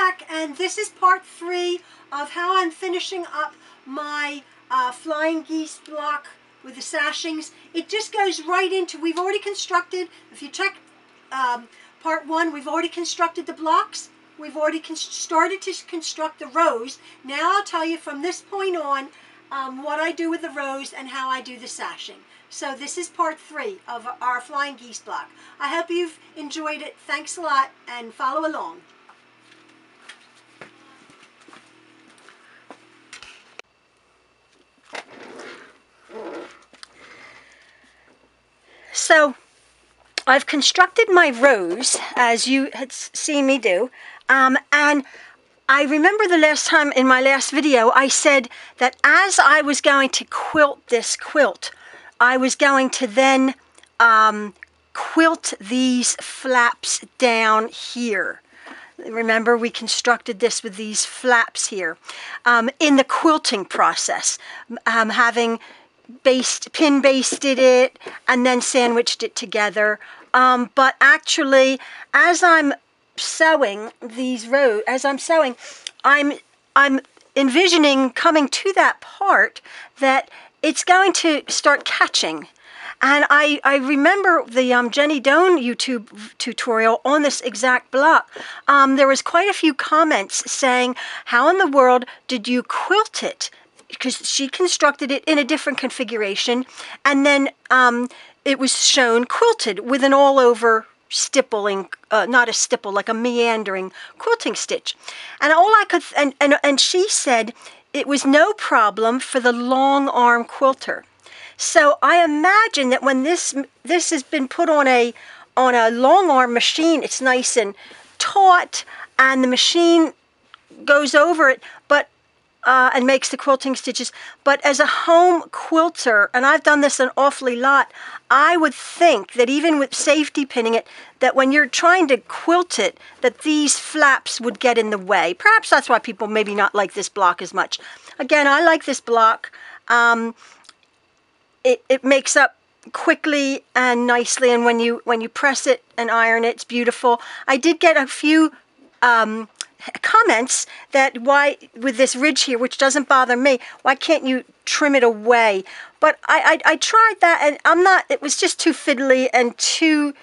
back, and this is part 3 of how I'm finishing up my flying geese block with the sashings. It just goes right into, we've already constructed, if you check part 1, we've already constructed the blocks. We've already started to construct the rows. Now I'll tell you from this point on what I do with the rows and how I do the sashing. So this is part 3 of our flying geese block. I hope you've enjoyed it. Thanks a lot, and follow along. So I've constructed my rows as you had seen me do, and I remember the last time in my last video I said that as I was going to quilt this quilt, I was going to then quilt these flaps down here. Remember, we constructed this with these flaps here in the quilting process, having pin basted it and then sandwiched it together. But actually, as I'm sewing these rows, I'm envisioning coming to that part that it's going to start catching. And I remember the Jenny Doan YouTube tutorial on this exact block. There was quite a few comments saying, how in the world did you quilt it? Because she constructed it in a different configuration, and then it was shown quilted with an all-over stippling, not a stipple, like a meandering quilting stitch. And all I could, and she said it was no problem for the long arm quilter. So I imagine that when this has been put on a long arm machine, it's nice and taut, and the machine goes over it, but and makes the quilting stitches. But as a home quilter, and I've done this an awfully lot, I would think that even with safety pinning it, that when you're trying to quilt it, that these flaps would get in the way. Perhaps that's why people maybe not like this block as much. Again, I like this block. It makes up quickly and nicely, and when you press it and iron it, it's beautiful. I did get a few comments that why with this ridge here, which doesn't bother me, why can't you trim it away? But I tried that, and it was just too fiddly and too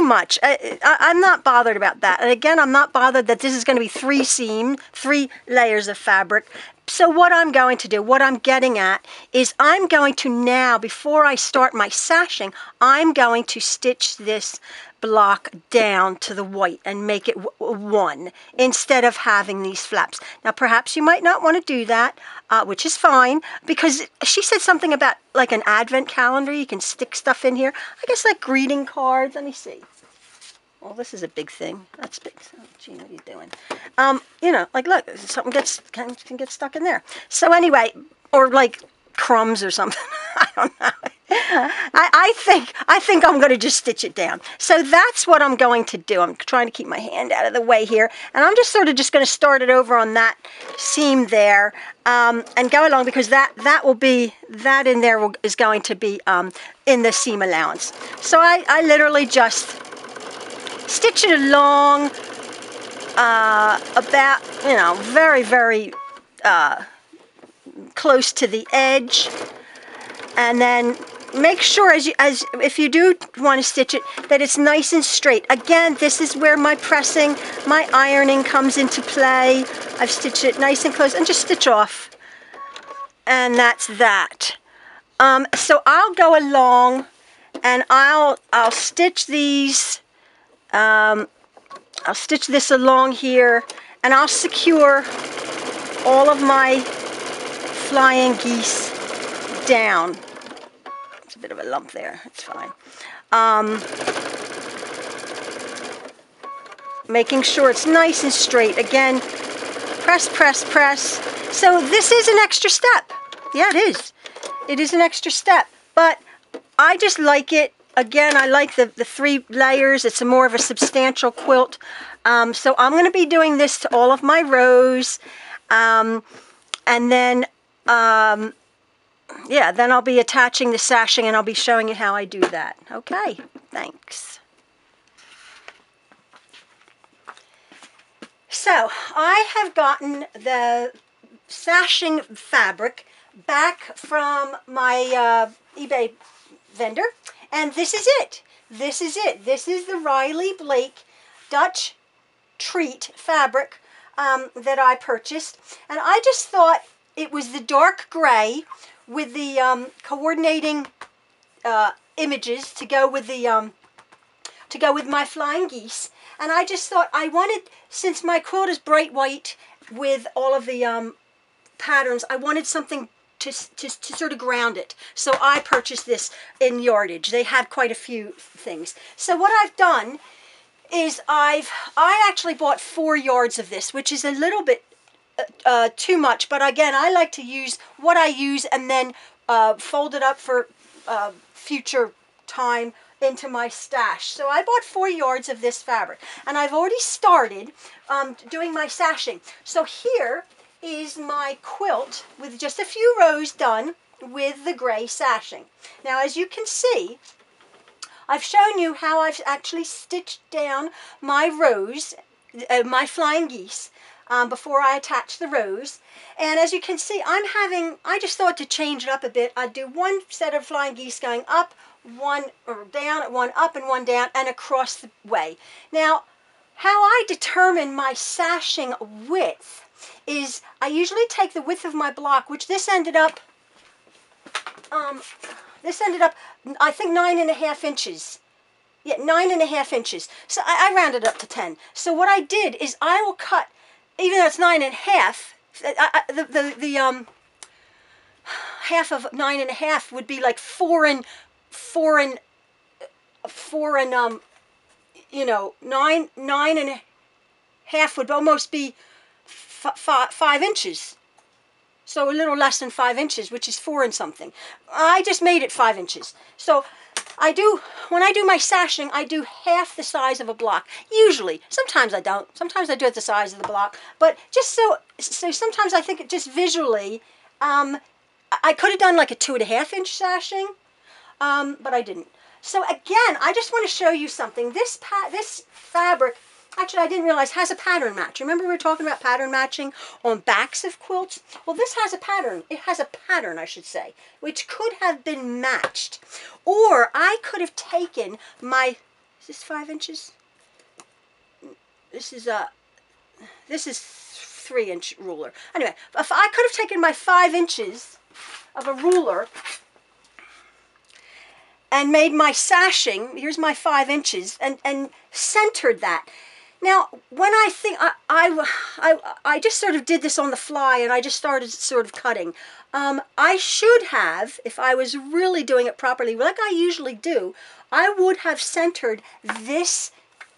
much. I'm not bothered about that. And again, I'm not bothered that this is going to be 3 layers of fabric. So what I'm going to do, what I'm getting at, is I'm going to now, before I start my sashing, I'm going to stitch this block down to the white and make it one instead of having these flaps. Now perhaps you might not want to do that, which is fine, because she said something about like an advent calendar. You can stick stuff in here. I guess like greeting cards. Let me see. Well, this is a big thing. That's big. Oh, gee, what are you doing? You know, like look, something can get stuck in there. So anyway, or like crumbs or something. I don't know. I think I'm going to just stitch it down. So that's what I'm going to do. I'm trying to keep my hand out of the way here, and I'm just going to start it over on that seam there, and go along, because that in there is going to be in the seam allowance. So I literally just stitch it along about, you know, very, very close to the edge, and then make sure if you do want to stitch it, that it's nice and straight. Again, this is where my pressing, my ironing comes into play. I've stitched it nice and close, and just stitch off, and that's that. So I'll go along, and I'll stitch these. I'll stitch this along here, and I'll secure all of my flying geese down. It's a bit of a lump there. It's fine. Making sure it's nice and straight. Again, press, press, press. So this is an extra step. Yeah, it is. It is an extra step, but I just like it. Again, I like the 3 layers. It's more of a substantial quilt. So I'm going to be doing this to all of my rows. And then, yeah, then I'll be attaching the sashing, and I'll be showing you how I do that. Okay, thanks. So I have gotten the sashing fabric back from my eBay vendor, and this is it. This is it. This is the Riley Blake Dutch Treat fabric that I purchased, and I just thought it was the dark gray with the coordinating images to go with the my flying geese. And I just thought I wanted, since my quilt is bright white with all of the patterns, I wanted something to sort of ground it. So I purchased this in Yardage. They have quite a few things. So what I've done is I actually bought 4 yards of this, which is a little bit too much. But again, I like to use what I use and then fold it up for future time into my stash. So I bought 4 yards of this fabric, and I've already started doing my sashing. So here is my quilt with just a few rows done with the gray sashing. Now, as you can see, I've shown you how I've actually stitched down my rows, my flying geese, before I attach the rows. And as you can see, I just thought to change it up a bit. I'd do one set of flying geese going up, one or down, one up and one down, and across the way. Now, how I determine my sashing width is I usually take the width of my block, which this ended up, I think 9.5 inches. Yeah, 9.5 inches. So I rounded up to 10. So what I did is I will cut, even though it's 9.5, the half of 9.5 would be like 4 and you know, 9.5 would almost be 5 inches. So a little less than 5 inches, which is 4 and something. I just made it 5 inches. So when I do my sashing, I do half the size of a block. Usually. Sometimes I don't. Sometimes I do it the size of the block. But just so sometimes I think it just visually, I could have done like a 2.5 inch sashing, but I didn't. So again, I just want to show you something. This fabric, actually I didn't realize, has a pattern match. Remember we were talking about pattern matching on backs of quilts? Well, this has a pattern. It has a pattern, I should say, which could have been matched. Or I could have taken my, is this 5 inches? This is 3-inch ruler. Anyway, if I could have taken my 5 inches of a ruler and made my sashing, here's my 5 inches, and centered that. Now, when I think, I just sort of did this on the fly, and I just started sort of cutting. I should have, if I was really doing it properly, like I usually do, I would have centered this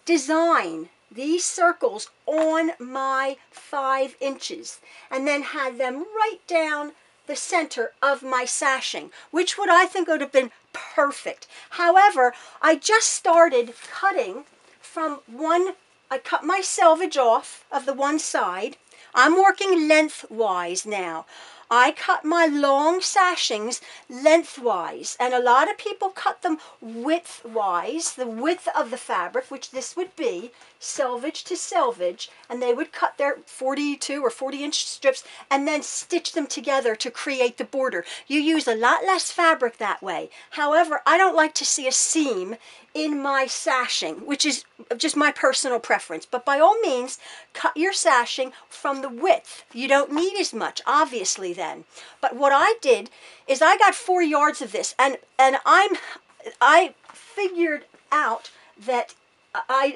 design, these circles, on my 5 inches, and then had them right down the center of my sashing, which I think would have been perfect. However, I just started cutting from one. I cut my selvage off of the one side. I'm working lengthwise now. I cut my long sashings lengthwise, and a lot of people cut them widthwise, the width of the fabric, which this would be, selvage to selvage, and they would cut their 42 or 40-inch strips and then stitch them together to create the border. You use a lot less fabric that way. However, I don't like to see a seam in my sashing, which is just my personal preference. But by all means, cut your sashing from the width. You don't need as much, obviously, then. But what I did is I got 4 yards of this, and I figured out that I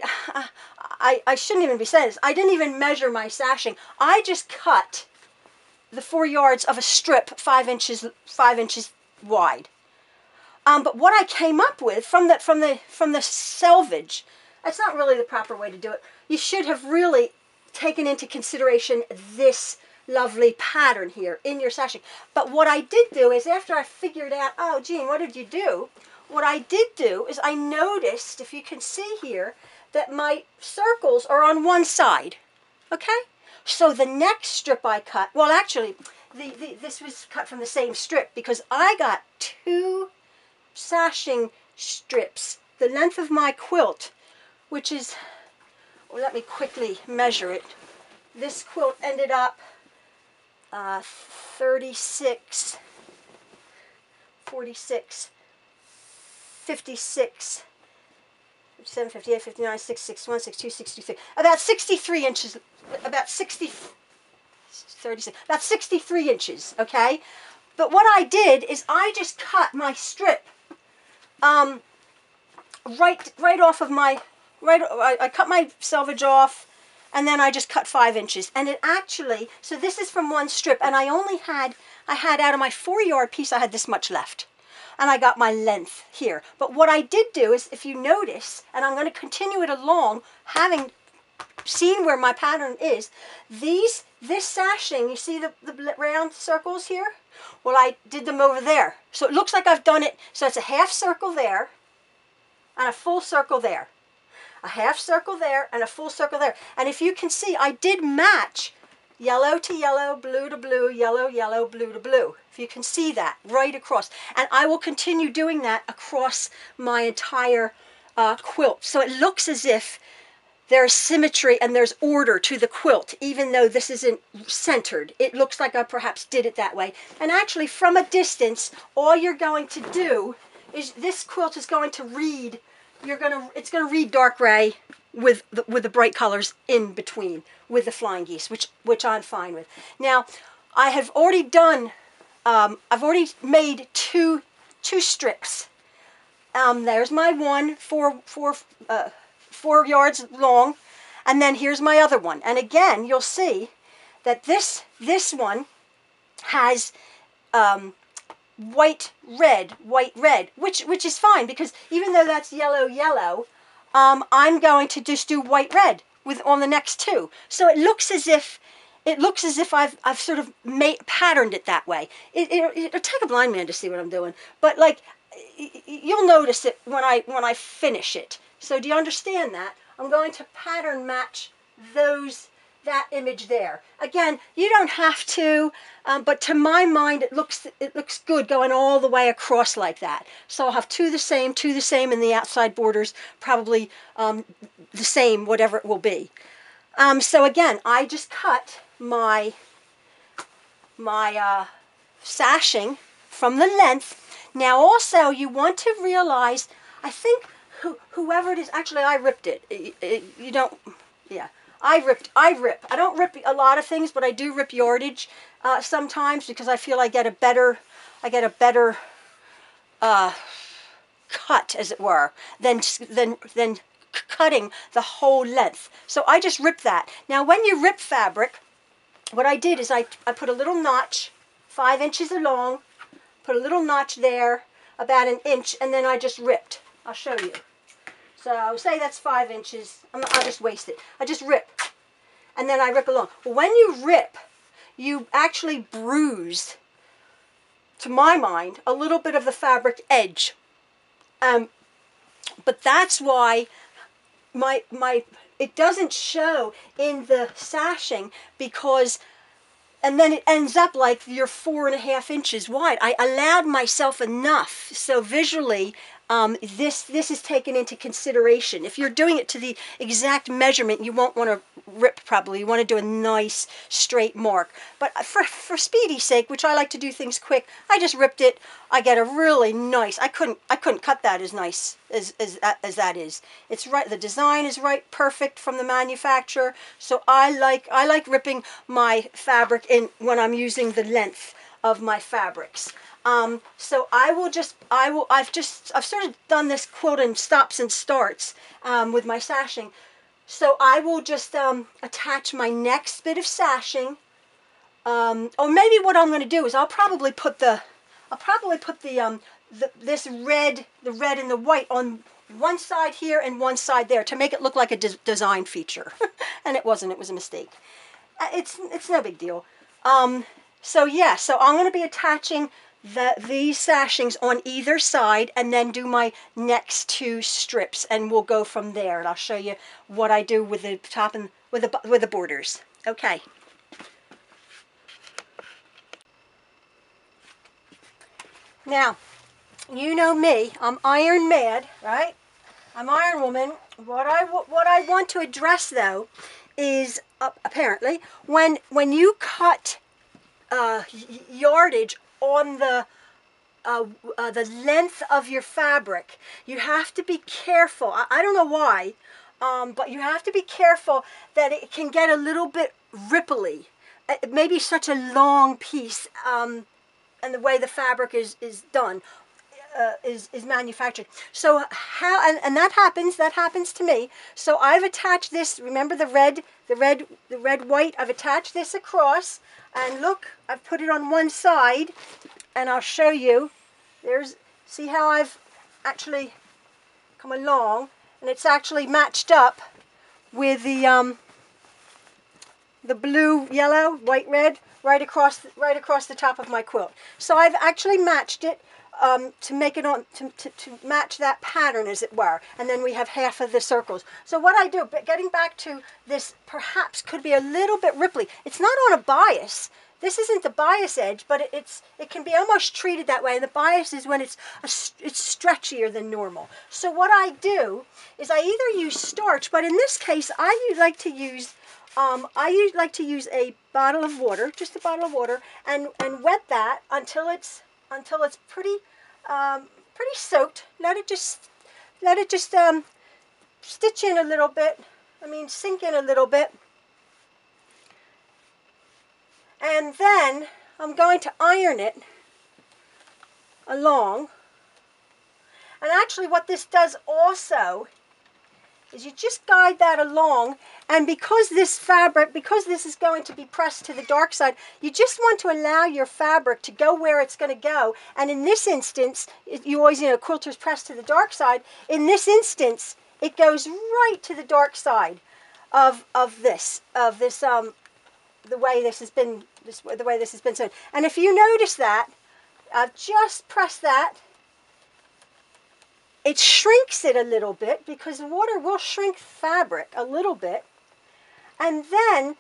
shouldn't even be saying this. I didn't even measure my sashing. I just cut the 4 yards of a strip 5 inches wide. But what I came up with from the selvage, that's not really the proper way to do it. You should have really taken into consideration this lovely pattern here in your sashing. But what I did do is, after I figured out, oh, Jean, what did you do? What I did do is I noticed, if you can see here, that my circles are on one side. Okay? So the next strip I cut, well, actually, this was cut from the same strip, because I got 2 sashing strips, the length of my quilt, which is, well, let me quickly measure it. this quilt ended up 36, 46, 56, 57, 58, 59, 60, 61, 62, 63, about 63 inches, about 60, 36, about 63 inches, okay? But what I did is I just cut my strip right off of my, I cut my selvage off, and then I just cut 5 inches. And it actually, so this is from one strip, and I had out of my 4-yard piece, I had this much left. And I got my length here. But what I did do is, if you notice, and I'm going to continue it along, having seen where my pattern is, this sashing, you see the round circles here? Well, I did them over there. So it looks like I've done it, so it's a half circle there, and a full circle there. A half circle there, and a full circle there. And if you can see, I did match yellow to yellow, blue to blue, yellow, yellow, blue to blue. If you can see that, right across. And I will continue doing that across my entire quilt. So it looks as if there's symmetry and there's order to the quilt, even though this isn't centered. It looks like I perhaps did it that way. And actually, from a distance, all you're going to do is, this quilt is going to read, it's going to read dark gray with the bright colors in between, with the flying geese, which I'm fine with. Now, I have already done, I've already made two strips. There's my one, 4 yards long, and then here's my other one. And again, you'll see that this one has white, red, which is fine, because even though that's yellow, yellow, I'm going to just do white, red on the next two. So it looks as if I've sort of patterned it that way. It'll take a blind man to see what I'm doing, but like, you'll notice it when I finish it. So do you understand that? I'm going to pattern match that image there. Again, you don't have to, but to my mind, it looks good going all the way across like that. So I'll have two the same, and the outside borders probably the same, whatever it will be. So again, I just cut my sashing from the length. Now also, you want to realize, I think whoever it is, actually I ripped it. You don't, yeah. I rip. I don't rip a lot of things, but I do rip yardage sometimes, because I feel I get a better cut, as it were, than cutting the whole length. So I just rip that. Now, when you rip fabric, what I did is I put a little notch, 5 inches along, put a little notch there, about 1 inch, and then I just ripped. I'll show you. So say that's 5 inches. I'll just waste it. I just rip, and then I rip along. Well, when you rip, you actually bruise, to my mind, a little bit of the fabric edge. But that's why it doesn't show in the sashing, because, and then it ends up like you're 4.5 inches wide. I allowed myself enough, so visually, this is taken into consideration. If you're doing it to the exact measurement, you won't want to rip probably. You want to do a nice straight mark. But for speedy's sake, which I like to do things quick, I just ripped it. I get a really nice, I couldn't cut that as nice as that is. It's right, the design is right, perfect from the manufacturer. So I like ripping my fabric in when I'm using the length of my fabrics. So I've sort of done this quilt in stops and starts with my sashing. So I will just attach my next bit of sashing. Or maybe what I'm going to do is I'll probably put the red and the white on one side here and one side there to make it look like a design feature. And it wasn't. It was a mistake. It's no big deal. So yeah. So I'm going to be attaching these sashings on either side, and then do my next 2 strips, and we'll go from there. And I'll show you what I do with the top and with the borders. Okay. Now, you know me. I'm iron mad, right? I'm Iron Woman. What I want to address though is apparently when you cut yardage on the length of your fabric, you have to be careful. I don't know why, but you have to be careful that it can get a little bit ripply. It may be such a long piece, and the way the fabric is done. Is manufactured. So how and that happens to me. So I've attached this. Remember the red white. I've attached this across, and look, I've put it on one side, and I'll show you. See how I've actually come along, and it's actually matched up with the blue, yellow, white, red right across the top of my quilt. So I've actually matched it. To make it on to match that pattern, as it were, and then we have half of the circles. So what I do, but getting back to this, perhaps could be a little bit ripply. It's not on a bias. This isn't the bias edge, but it can be almost treated that way. And the bias is when it's stretchier than normal. So what I do is I either use starch, but in this case I like to use a bottle of water, just a bottle of water, and wet that until it's pretty soaked. Let it just stitch in a little bit. Sink in a little bit. And then I'm going to iron it along. And actually what this does also is you just guide that along, and because this is going to be pressed to the dark side, you just want to allow your fabric to go where it's going to go. And in this instance, you always, quilters press to the dark side. In this instance, it goes right to the dark side of this the way this has been sewn. And if you notice that, I've just pressed that. It shrinks it a little bit because water will shrink fabric a little bit. And then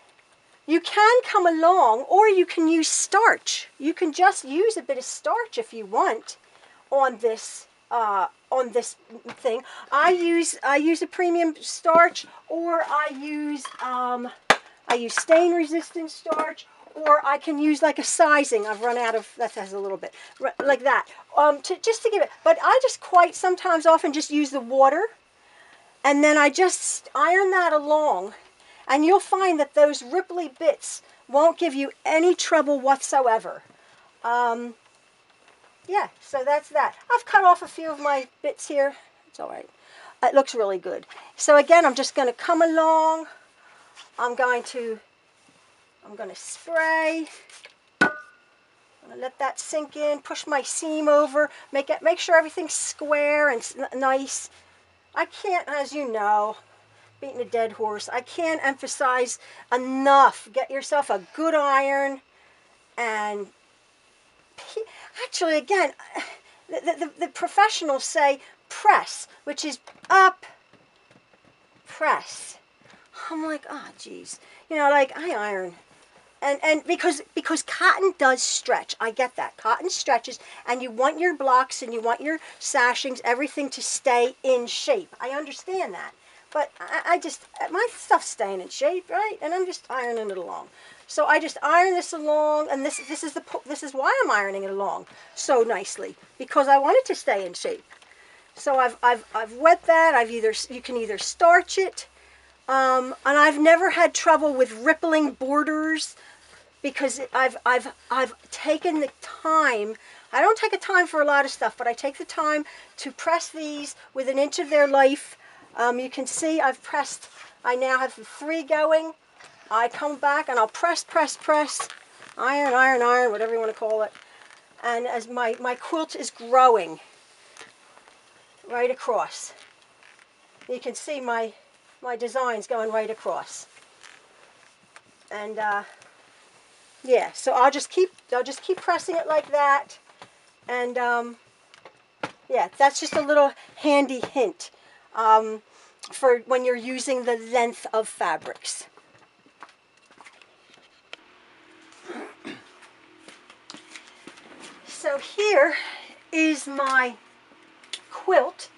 you can come along, or you can use starch. You can just use a bit of starch if you want on this thing. I use a premium starch, or I use stain resistant starch, or I can use like a sizing. I've run out of, that has a little bit, like that, just to give it. But I just often just use the water, and then I just iron that along, and you'll find that those ripply bits won't give you any trouble whatsoever. Yeah, so that's that. I've cut off a few of my bits here. It's all right. It looks really good. So again, I'm just going to come along. I'm going to spray. I'm going to let that sink in, push my seam over, make sure everything's square and nice. I can't, as you know, beating a dead horse, I can't emphasize enough. Get yourself a good iron, and actually, again, the professionals say press, which is up, press. I'm like, oh, geez. I iron. And because cotton does stretch. I get that. Cotton stretches, and you want your blocks and you want your sashings, everything to stay in shape. I understand that. But I just, my stuff's staying in shape, right? And I'm just ironing it along. So I just iron this along, and this is why I'm ironing it along so nicely, because I want it to stay in shape. So I've wet that. You can either starch it, and I've never had trouble with rippling borders, because I've taken the time. I don't take the time for a lot of stuff, but I take the time to press these with an inch of their life. You can see I've pressed. I now have the 3 going. I come back and I'll press, iron, whatever you want to call it. And as my quilt is growing right across, you can see my designs going right across. And yeah, so I'll just keep pressing it like that. And yeah, that's just a little handy hint for when you're using the length of fabrics. So here is my quilt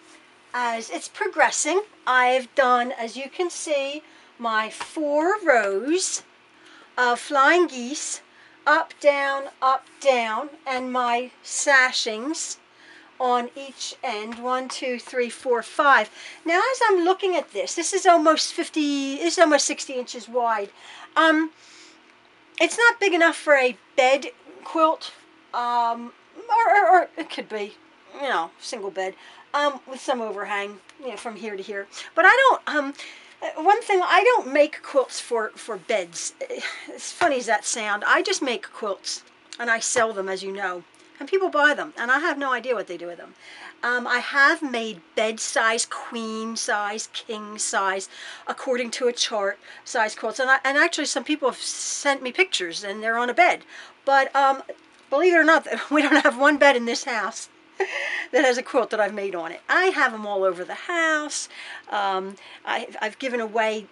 as it's progressing. I've done, as you can see, my 4 rows of flying geese, up, down, and my sashings on each end, 1, 2, 3, 4, 5. Now, as I'm looking at this, this is almost 60 inches wide. It's not big enough for a bed quilt, or it could be, you know, single bed, with some overhang, you know, from here to here. But I don't, one thing, I don't make quilts for beds. As funny as that sound, I just make quilts, and I sell them, as you know. And people buy them, and I have no idea what they do with them. I have made bed size, queen size, king size, according to a chart, size quilts. And actually some people have sent me pictures, and they're on a bed. But believe it or not, we don't have one bed in this house that has a quilt that I've made on it. I have them all over the house. I've given away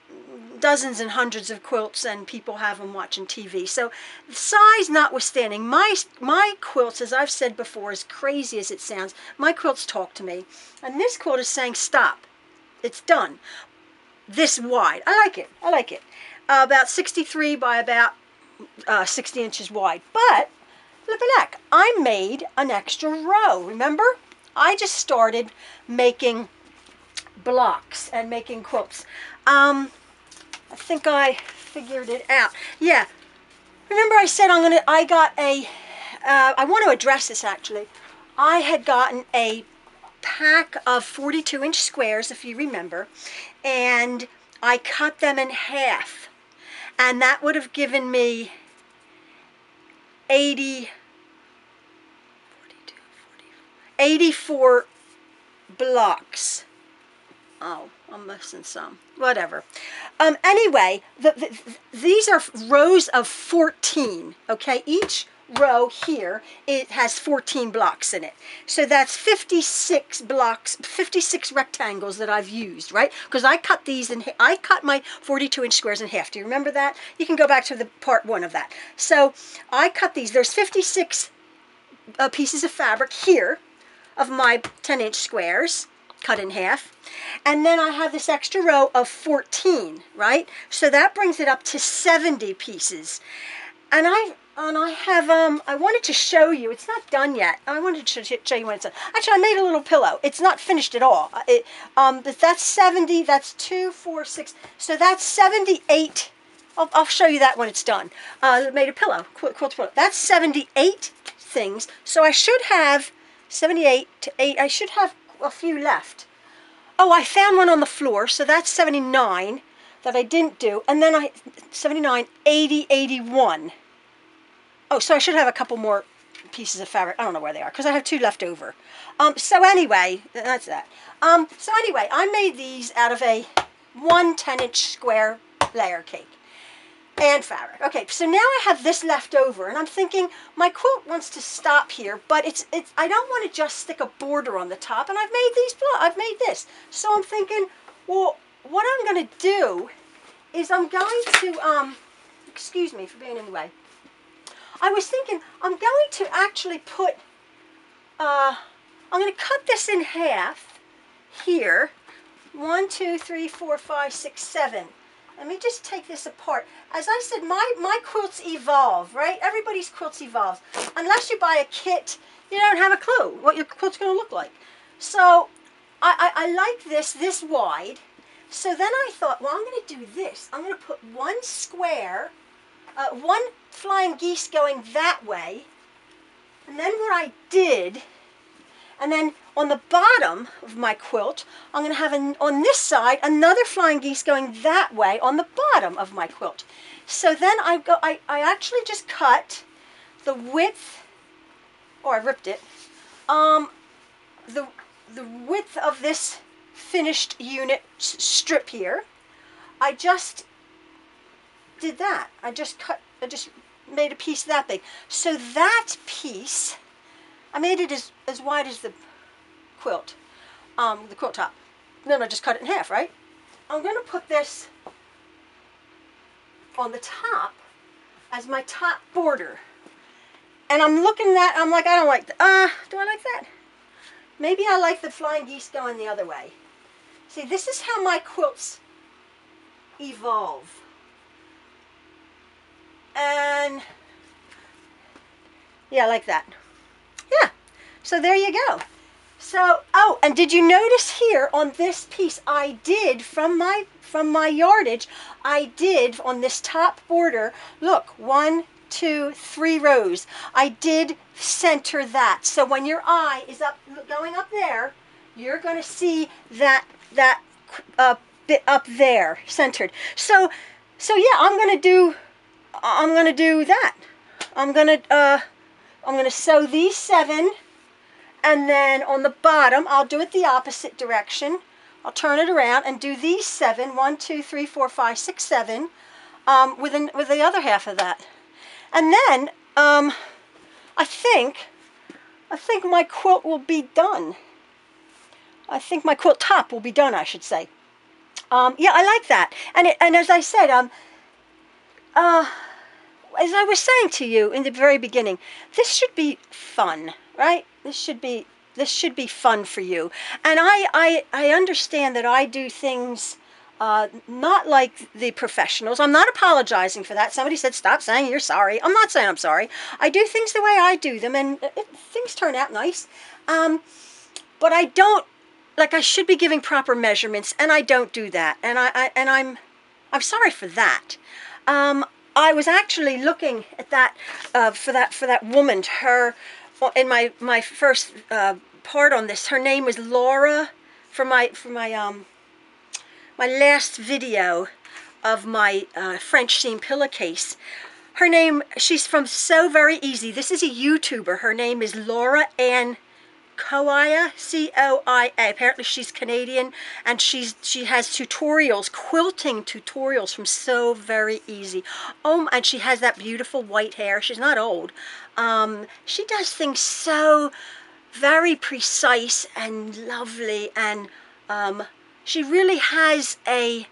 dozens and hundreds of quilts, and people have them watching TV. So size notwithstanding, my quilts, as I've said before, as crazy as it sounds, my quilts talk to me. And this quilt is saying stop. It's done. This wide. I like it. I like it. About 63 by about 60 inches wide. But look at that. I made an extra row. Remember? I just started making blocks and making quilts. I think I figured it out. Yeah. Remember I said I want to address this actually. I had gotten a pack of 42-inch squares, if you remember, and I cut them in half. And that would have given me 84 blocks. Oh, I'm missing some. Whatever. Anyway, these are rows of 14, okay? Each row here, it has 14 blocks in it. So that's 56 blocks, 56 rectangles that I've used, right? Because I cut these in, I cut my 42-inch squares in half. Do you remember that? You can go back to the part 1 of that. So I cut these. There's 56 pieces of fabric here of my 10-inch squares, cut in half. And then I have this extra row of 14, right? So that brings it up to 70 pieces. And I wanted to show you, it's not done yet. I wanted to show you when it's done. Actually, I made a little pillow. It's not finished at all. That's 70, that's 2, 4, 6. So that's 78. I'll show you that when it's done. I made a pillow, quilt pillow. That's 78 things. So I should have 78 to 8. I should have a few left. Oh, I found one on the floor, so that's 79 that I didn't do. And then 79, 80, 81. Oh, so I should have a couple more pieces of fabric. I don't know where they are, because I have 2 left over. So anyway, that's that. So anyway, I made these out of a 1 10-inch square layer cake and fabric. Okay, so now I have this left over, and I'm thinking my quilt wants to stop here, but I don't want to just stick a border on the top, and I've made this. So I'm thinking, well, what I'm going to do is I'm going to, excuse me for being in the way. I was thinking I'm going to actually put, I'm going to cut this in half here. 1, 2, 3, 4, 5, 6, 7. Let me just take this apart. As I said, my quilts evolve, right? Everybody's quilts evolve. Unless you buy a kit, you don't have a clue what your quilt's going to look like. So I like this wide. So then I thought, well, I'm going to do this. I'm going to put 1 square, 1 flying geese going that way. And then what I did, and then on the bottom of my quilt, I'm going to have on this side another flying geese going that way on the bottom of my quilt. So then I actually just cut the width, or I ripped it, the width of this finished unit strip here. I just did that. I just made a piece that big. So that piece, I made it as wide as the quilt top. Then I just cut it in half, right? I'm going to put this on the top as my top border. And I'm looking at, I'm like, I don't like that. Do I like that? Maybe I like the flying geese going the other way. See, this is how my quilts Evolve. And yeah, like that. Yeah, so there you go. So, oh, and did you notice here on this piece, I did, from my yardage, I did on this top border, look, 1, 2, 3 rows. I did center that. So when your eye is up, going up there, you're going to see that bit up there, centered. So yeah, I'm going to do that. I'm going to sew these 7. And then on the bottom, I'll do it the opposite direction. I'll turn it around and do these 7, 1, 2, 3, 4, 5, 6, 7, with the other half of that. And then I think my quilt will be done. I think my quilt top will be done, I should say. Yeah, I like that. And as I said, as I was saying to you in the very beginning, this should be fun, right? This should be fun for you. And I understand that I do things not like the professionals. I'm not apologizing for that. Somebody said, stop saying you're sorry. I'm not saying I'm sorry. I do things the way I do them, and things turn out nice. But I don't, like, I should be giving proper measurements, and I don't do that. And I'm sorry for that. I was actually looking at that for that woman. Her, in my first part on this, her name was Laura. For my last video of my French seam pillowcase, her name, she's from So Very Easy. This is a YouTuber. Her name is Laura Ann Coia, C-O-I-A. Apparently she's Canadian, and she has tutorials, quilting tutorials from So Very Easy. Oh, and she has that beautiful white hair. She's not old. She does things so very precise and lovely, and she really has a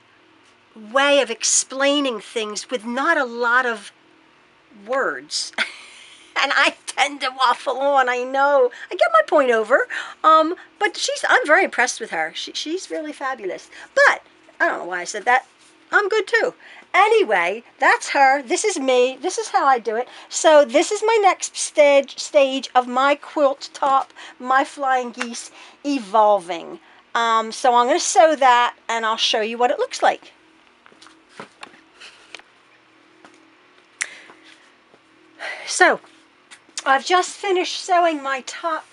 way of explaining things with not a lot of words. And I tend to waffle on, I know. I get my point over. But I'm very impressed with her. She's really fabulous. But, I don't know why I said that. I'm good too. Anyway, that's her. This is me. This is how I do it. So this is my next stage of my quilt top, my flying geese, evolving. So I'm going to sew that, and I'll show you what it looks like. So, I've just finished sewing my top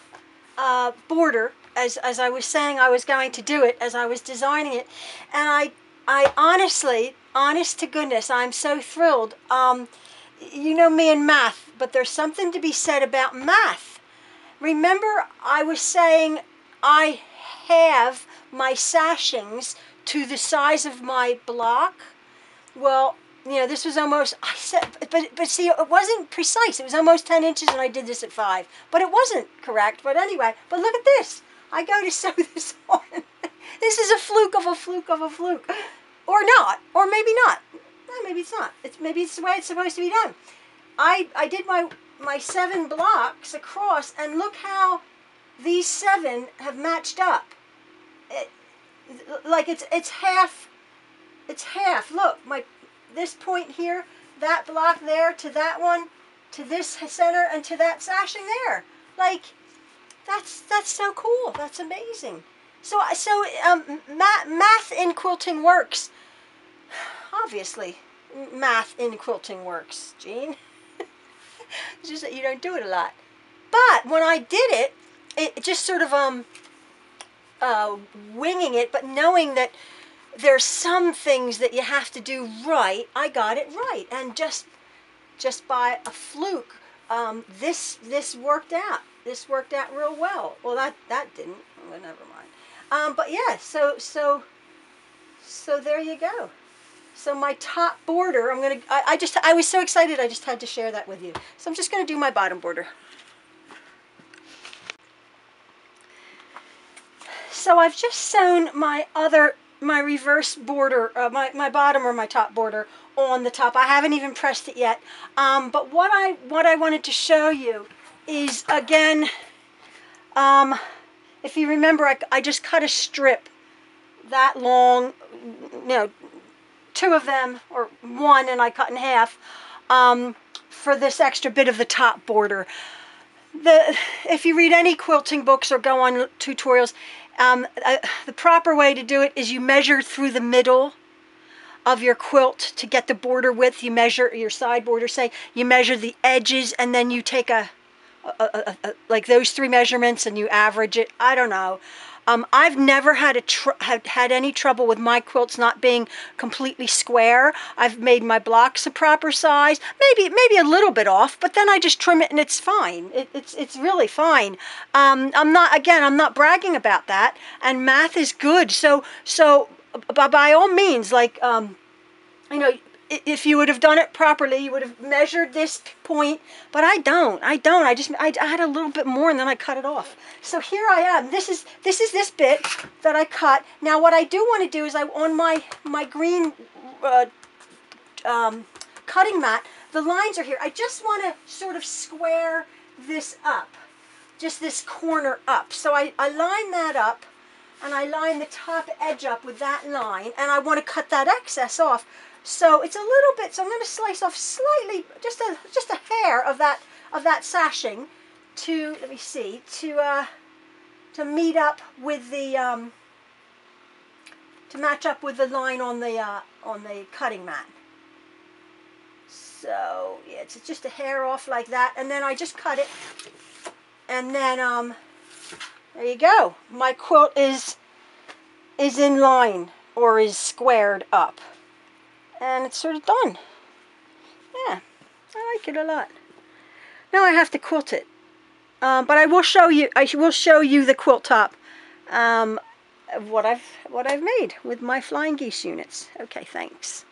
border, as I was saying I was going to do it, as I was designing it. And I honestly, honest to goodness, I'm so thrilled. You know me in math, but there's something to be said about math. Remember, I was saying I have my sashings to the size of my block? Well, you know, this was almost, I said, but see, it wasn't precise. It was almost 10 inches, and I did this at 5. But it wasn't correct. But anyway, but look at this. I go to sew this on. This is a fluke of a fluke of a fluke. Or not. Or maybe not. No, maybe it's not. Maybe it's the way it's supposed to be done. I did my 7 blocks across, and look how these 7 have matched up. Like it's half. It's half. Look, this point here, that block there, to that one, to this center, and to that sashing there. Like, that's so cool. That's amazing. So math in quilting works. Obviously, math in quilting works, Jean. It's just that you don't do it a lot. But when I did it, it just sort of winging it, but knowing that there's some things that you have to do right, I got it right. And just by a fluke, this worked out. This worked out real well. Well, that didn't. Well, never mind. But yeah, so there you go. So my top border, I was so excited, I just had to share that with you. So I'm just gonna do my bottom border. So I've just sewn my reverse border, my bottom or my top border on the top. I haven't even pressed it yet. But what I wanted to show you is, again, if you remember, I just cut a strip that long, you know, 2 of them, or 1, and I cut in half for this extra bit of the top border. If you read any quilting books or go on tutorials, the proper way to do it is you measure through the middle of your quilt to get the border width. You measure your side border, say you measure the edges, and then you take like those 3 measurements and you average it. I don't know. I've never had had any trouble with my quilts not being completely square. I've made my blocks a proper size, maybe a little bit off, but then I just trim it and it's fine. It's really fine. I'm not bragging about that, and math is good. So by all means, like you know, if you would have done it properly, you would have measured this point, but I don't. I had a little bit more and then I cut it off. So here I am. This is this bit that I cut. Now what I do want to do is on my green cutting mat, the lines are here. I just want to sort of square this up, just this corner up. So I line that up, and I line the top edge up with that line, and I want to cut that excess off. So it's a little bit, so I'm going to slice off slightly, just a hair of that sashing to, let me see, to meet up with the, to match up with the line on the cutting mat. So yeah, it's just a hair off like that, and then I just cut it, and then there you go. My quilt is in line, or is squared up. And it's sort of done. Yeah, I like it a lot. Now I have to quilt it, but I will show you. I will show you the quilt top of what I've made with my flying geese units. Okay, thanks.